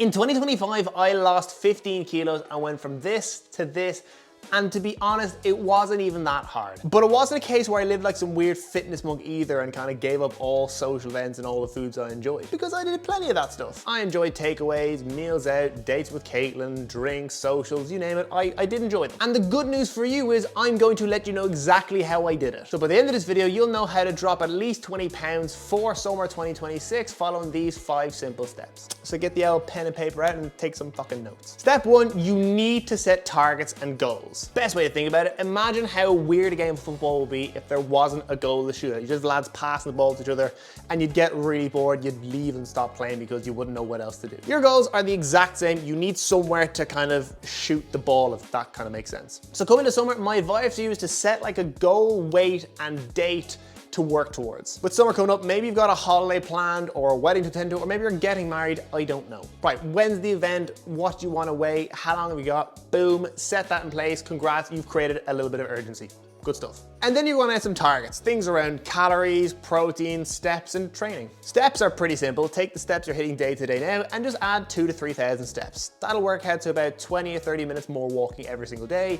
In 2025, I lost 15 kilos and went from this to this. And to be honest, it wasn't even that hard. But it wasn't a case where I lived like some weird fitness monk either and kind of gave up all social events and all the foods I enjoyed. Because I did plenty of that stuff. I enjoyed takeaways, meals out, dates with Caitlin, drinks, socials, you name it. I did enjoy them. And the good news for you is I'm going to let you know exactly how I did it. So by the end of this video, you'll know how to drop at least 20 pounds for summer 2026 following these 5 simple steps. So get the old pen and paper out and take some fucking notes. Step 1, you need to set targets and goals. Best way to think about it, imagine how weird a game of football would be if there wasn't a goal to shoot at. You just have lads passing the ball to each other and you'd get really bored, you'd leave and stop playing because you wouldn't know what else to do. Your goals are the exact same. You need somewhere to kind of shoot the ball, if that kind of makes sense. So coming to summer, my advice to you is to set like a goal, weight and date to work towards. With summer coming up, maybe you've got a holiday planned or a wedding to attend to, or maybe you're getting married, I don't know. Right, when's the event? What do you want to weigh? How long have we got? Boom, set that in place. Congrats, you've created a little bit of urgency. Good stuff. And then you want to add some targets, things around calories, protein, steps, and training. Steps are pretty simple. Take the steps you're hitting day to day now and just add 2,000 to 3,000 steps. That'll work out to about 20 or 30 minutes more walking every single day.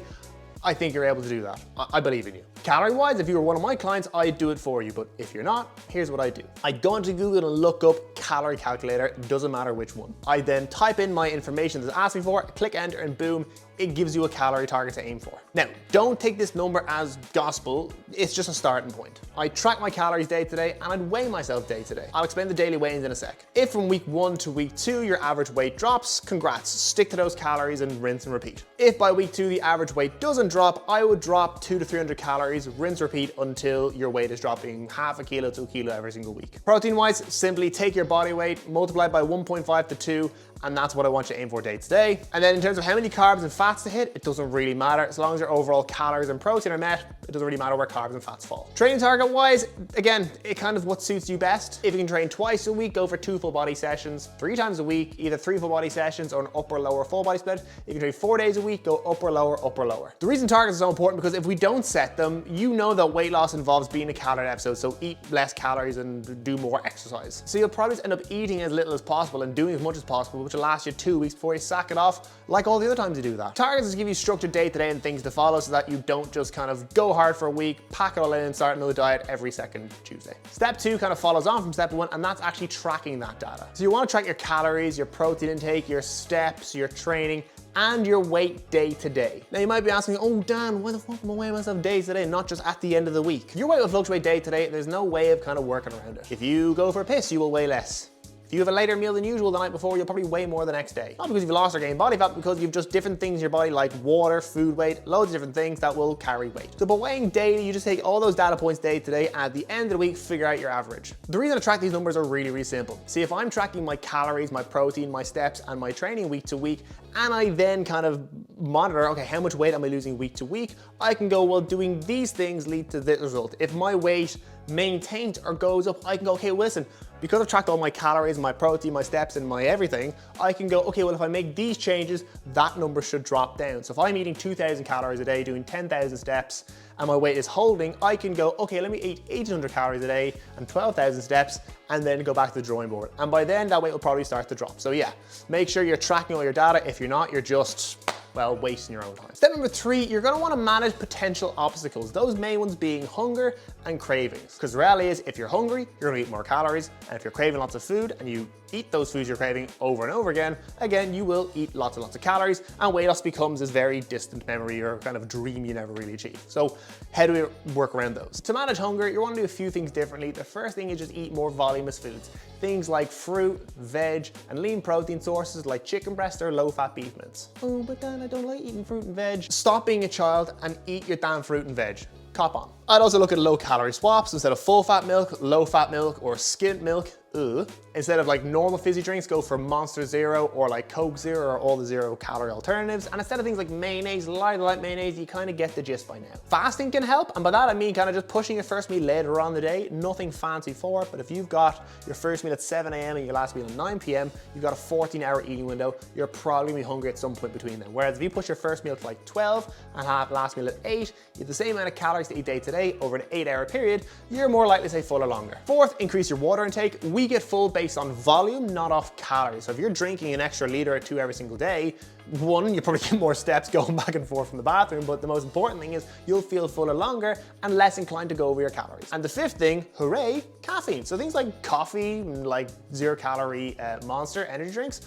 I think you're able to do that. I believe in you. Calorie-wise, if you were one of my clients, I'd do it for you, but if you're not, here's what I do. I go into Google and look up calorie calculator, it doesn't matter which one. I then type in my information that's asked me for, click enter, and boom, it gives you a calorie target to aim for. Now, don't take this number as gospel, it's just a starting point. I track my calories day to day and I'd weigh myself day to day. I'll explain the daily weigh-ins in a sec. If from week 1 to week 2 your average weight drops, congrats, stick to those calories and rinse and repeat. If by week 2 the average weight doesn't drop, I would drop 200 to 300 calories, rinse, repeat until your weight is dropping half a kilo to a kilo every single week. Protein-wise, simply take your body weight, multiply by 1.5 to 2, and that's what I want you to aim for day to day. And then in terms of how many carbs and fats to hit, it doesn't really matter. As long as your overall calories and protein are met, it doesn't really matter where carbs and fats fall. Training target wise, again, it kind of what suits you best. If you can train twice a week, go for 2 full body sessions. 3 times a week, either 3 full body sessions or an upper lower full body split. If you can train 4 days a week, go upper lower, upper lower. The reason targets are so important because if we don't set them, you know that weight loss involves being a calorie deficit, so eat less calories and do more exercise. So you'll probably end up eating as little as possible and doing as much as possible, which will last you 2 weeks before you sack it off, like all the other times you do that. Targets is give you structured day to day and things to follow so that you don't just kind of go hard for a week, pack it all in and start another diet every second Tuesday. Step 2 kind of follows on from step 1, and that's actually tracking that data. So you want to track your calories, your protein intake, your steps, your training, and your weight day to day. Now you might be asking, oh Dan, why the fuck am I weighing myself day to day, not just at the end of the week? If your weight will fluctuate day to day, there's no way of kind of working around it. If you go for a piss, you will weigh less. If you have a later meal than usual the night before, you'll probably weigh more the next day. Not because you've lost or gained body fat, because you've just different things in your body like water, food weight, loads of different things that will carry weight. So by weighing daily, you just take all those data points day to day, and at the end of the week, figure out your average. The reason I track these numbers are really, really simple. See, if I'm tracking my calories, my protein, my steps, and my training week to week, and I then kind of monitor, okay, how much weight am I losing week to week? I can go, well, doing these things lead to this result. If my weight maintains or goes up, I can go, okay, well, listen, because I've tracked all my calories, my protein, my steps, and my everything, I can go, okay, well, if I make these changes, that number should drop down. So if I'm eating 2,000 calories a day, doing 10,000 steps, and my weight is holding, I can go, okay, let me eat 1,800 calories a day and 12,000 steps, and then go back to the drawing board. And by then, that weight will probably start to drop. So yeah, make sure you're tracking all your data. If you're not, you're just, well, wasting your own time. Step number 3, you're gonna wanna manage potential obstacles. Those main ones being hunger and cravings. Because the reality is, if you're hungry, you're gonna eat more calories. And if you're craving lots of food and you eat those foods you're craving over and over again, you will eat lots and lots of calories, and weight loss becomes this very distant memory or kind of dream you never really achieve. So how do we work around those? To manage hunger, you wanna do a few things differently. The first thing is just eat more voluminous foods. Things like fruit, veg, and lean protein sources like chicken breast or low-fat beef mince. Oh, but Dan, I don't like eating fruit and veg. Stop being a child and eat your damn fruit and veg. Cop on. I'd also look at low-calorie swaps instead of full-fat milk, low-fat milk, or skimmed milk. Instead of like normal fizzy drinks, go for Monster Zero or like Coke Zero or all the 0-calorie alternatives. And instead of things like mayonnaise, light mayonnaise, you kind of get the gist by now. Fasting can help, and by that I mean kind of just pushing your first meal later on the day. Nothing fancy for it, but if you've got your first meal at 7 a.m. and your last meal at 9 p.m, you've got a 14-hour eating window. You're probably gonna be hungry at some point between them. Whereas if you push your first meal to like 12 and have last meal at 8, you have the same amount of calories to eat day to day over an 8-hour period, you're more likely to stay full or longer. Fourth, increase your water intake. We get full based on volume, not off calories. So if you're drinking an extra liter or 2 every single day, one, you probably get more steps going back and forth from the bathroom, but the most important thing is you'll feel fuller longer and less inclined to go over your calories. And the fifth thing, hooray, caffeine. So things like coffee, like 0-calorie Monster energy drinks,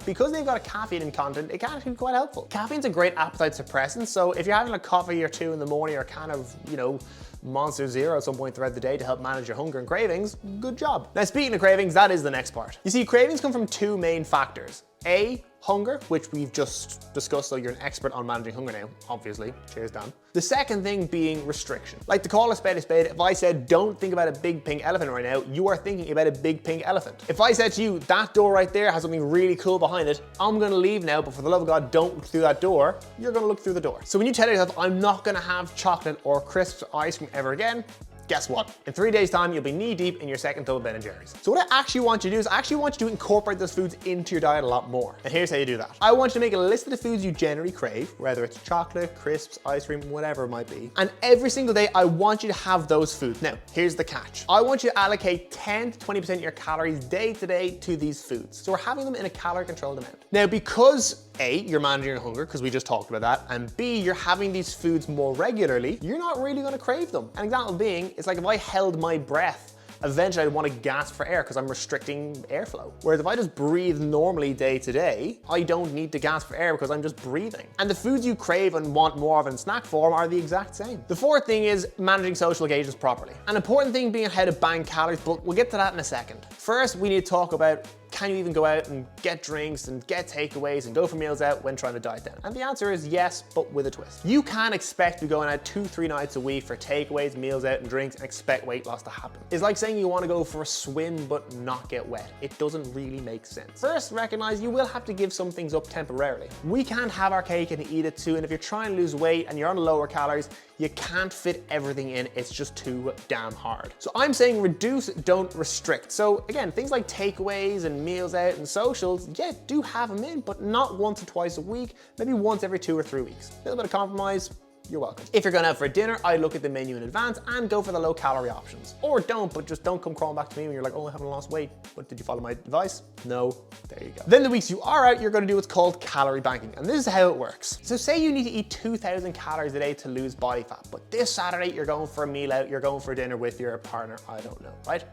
because they've got a caffeine content, it can actually be quite helpful. Caffeine's a great appetite suppressant, so if you're having a coffee or two in the morning or kind of, you know, Monster Zero at some point throughout the day to help manage your hunger and cravings, good job. Now, speaking of cravings, that is the next part. You see, cravings come from two main factors. A, hunger, which we've just discussed, so you're an expert on managing hunger now, obviously. Cheers, Dan. The second thing being restriction. Like, to call a spade, if I said, don't think about a big pink elephant right now, you are thinking about a big pink elephant. If I said to you, that door right there has something really cool behind it, I'm gonna leave now, but for the love of God, don't look through that door, you're gonna look through the door. So when you tell yourself, I'm not gonna have chocolate or crisps or ice cream ever again, guess what? In 3 days' time, you'll be knee deep in your second tub of Ben & Jerry's. So what I actually want you to do is I actually want you to incorporate those foods into your diet a lot more. And here's how you do that. I want you to make a list of the foods you generally crave, whether it's chocolate, crisps, ice cream, whatever it might be. And every single day, I want you to have those foods. Now, here's the catch. I want you to allocate 10 to 20% of your calories day to day to these foods. So we're having them in a calorie controlled amount. Now, because A, you're managing your hunger, because we just talked about that, and B, you're having these foods more regularly, you're not really gonna crave them. An example being, it's like if I held my breath, eventually I'd want to gasp for air because I'm restricting airflow. Whereas if I just breathe normally day to day, I don't need to gasp for air because I'm just breathing. And the foods you crave and want more of in snack form are the exact same. The fourth thing is managing social occasions properly. An important thing being how to bank calories, but we'll get to that in a second. First, we need to talk about, can you even go out and get drinks and get takeaways and go for meals out when trying to diet down? And the answer is yes, but with a twist. You can't expect to be going out 2-3 nights a week for takeaways, meals out and drinks and expect weight loss to happen. It's like saying you want to go for a swim but not get wet. It doesn't really make sense. First, recognize you will have to give some things up temporarily. We can't have our cake and eat it too, and if you're trying to lose weight and you're on lower calories, you can't fit everything in. It's just too damn hard. So I'm saying reduce, don't restrict. So again, things like takeaways and meals out and socials, yeah, do have them in, but not once or twice a week, maybe once every 2 or 3 weeks. A little bit of compromise, you're welcome. If you're going out for dinner, I look at the menu in advance and go for the low calorie options. Or don't, but just don't come crawling back to me when you're like, oh, I haven't lost weight. But did you follow my advice? No, there you go. Then the weeks you are out, you're going to do what's called calorie banking. And this is how it works. So say you need to eat 2,000 calories a day to lose body fat, but this Saturday you're going for a meal out, you're going for dinner with your partner, I don't know, right?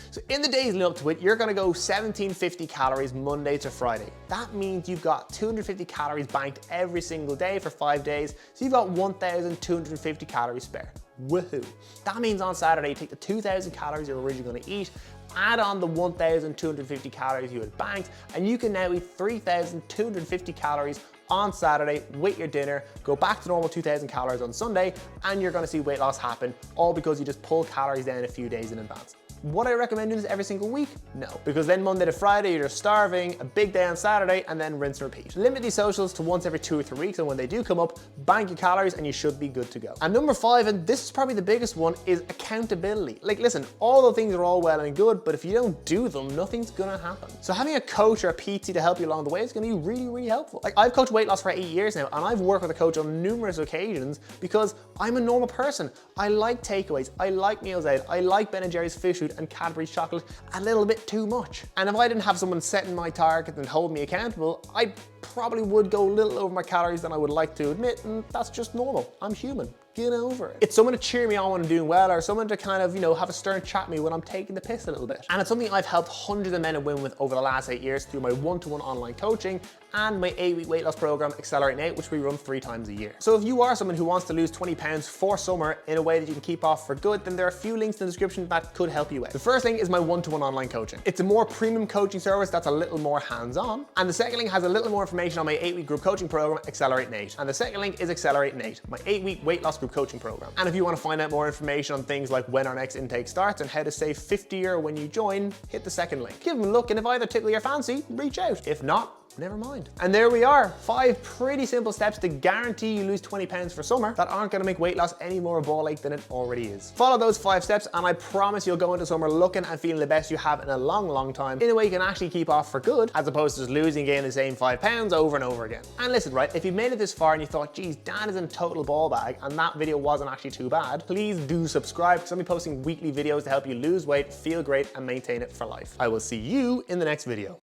So in the days leading up to it, you're gonna go 1,750 calories Monday to Friday. That means you've got 250 calories banked every single day for 5 days. So you've got 1,250 calories spare. Woohoo. That means on Saturday, you take the 2,000 calories you're originally gonna eat, add on the 1,250 calories you had banked, and you can now eat 3,250 calories on Saturday with your dinner, go back to normal 2,000 calories on Sunday, and you're gonna see weight loss happen, all because you just pull calories down a few days in advance. Would I recommend doing this every single week? No, because then Monday to Friday, you're just starving, a big day on Saturday, and then rinse and repeat. Limit these socials to once every 2 or 3 weeks, and when they do come up, bank your calories and you should be good to go. And number 5, and this is probably the biggest one, is accountability. Like, listen, all the things are all well and good, but if you don't do them, nothing's gonna happen. So having a coach or a PT to help you along the way is gonna be really, really helpful. Like, I've coached weight loss for 8 years now, and I've worked with a coach on numerous occasions because I'm a normal person. I like takeaways, I like meals out, I like Ben & Jerry's fish food and Cadbury's chocolate a little bit too much. And if I didn't have someone setting my target and hold me accountable, I probably would go a little over my calories than I would like to admit, and that's just normal. I'm human. Get over it. It's someone to cheer me on when I'm doing well, or someone to kind of, you know, have a stern chat with me when I'm taking the piss a little bit. And it's something I've helped hundreds of men and women with over the last 8 years through my one-to-one online coaching and my 8-week weight loss program, Accelerate Nate, which we run 3 times a year. So if you are someone who wants to lose 20 pounds for summer in a way that you can keep off for good, then there are a few links in the description that could help you out. The first thing is my one-to-one online coaching. It's a more premium coaching service that's a little more hands-on. And the second link has a little more information on my 8-week group coaching program, Accelerate Nate. And the second link is Accelerate Nate, my 8-week weight loss group coaching program. And if you want to find out more information on things like when our next intake starts and how to save 50 € when you join, hit the second link. Give them a look, and if either tickle your fancy, reach out. If not, never mind. And there we are, 5 pretty simple steps to guarantee you lose 20 pounds for summer that aren't gonna make weight loss any more a ball ache than it already is. Follow those 5 steps and I promise you'll go into summer looking and feeling the best you have in a long time in a way you can actually keep off for good, as opposed to just losing again the same 5 pounds over and over again. And listen, right, if you made it this far and you thought, geez, Dan is in a total ball bag and that video wasn't actually too bad, please do subscribe because I'll be posting weekly videos to help you lose weight, feel great, and maintain it for life. I will see you in the next video.